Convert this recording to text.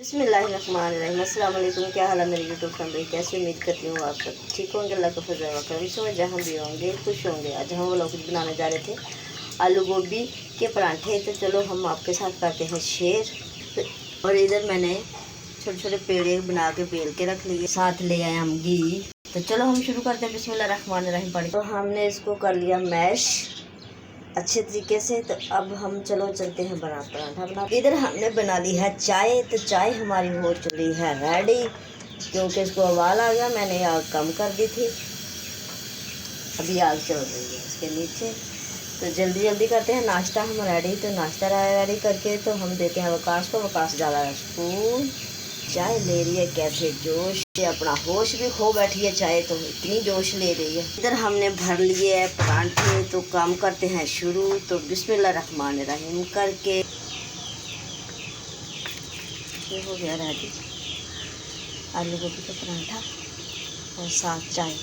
बिस्मिल्लाहिर्रहमानिर्रहीम। अस्सलाम वालेकुम। क्या हाल है मेरे यूट्यूब फैमिली, कैसे उम्मीद करती हूँ आप सब ठीक होंगे। अल्लाह का फजल व करम से जहाँ भी होंगे खुश होंगे। आज हम वो लोग कुछ बनाने जा रहे थे आलू गोभी के परांठे। तो चलो हम आपके साथ करते हैं शेयर। और इधर मैंने छोटे छोटे पेड़े बना के बेल के रख लिए, साथ ले आए हम घी। तो चलो हम शुरू करते हैं बिस्मिल्लाहिर्रहमानिर्रहीम पढ़। तो हमने इसको कर लिया मैश अच्छे तरीके से। तो अब हम चलो चलते हैं पराठा बना। इधर हमने बना ली है चाय। तो चाय हमारी हो चुकी है रेडी, क्योंकि इसको उबाल आ गया। मैंने आग कम कर दी थी, अभी आग चल रही है इसके नीचे। तो जल्दी जल्दी करते हैं नाश्ता हम रेडी। तो नाश्ता रेडी करके तो हम देते हैं वकास को। वकास डाला है स्पून। चाय ले रही है कैसे जोश से, अपना होश भी खो बैठी है चाय, तो इतनी जोश ले रही है। इधर हमने भर लिए है परांठे। तो काम करते हैं शुरू। तो बिस्मिल्लाहिर्रहमानिर्रहीम करके ये हो गया रेडी आलू गोभी का परांठा और साथ चाय।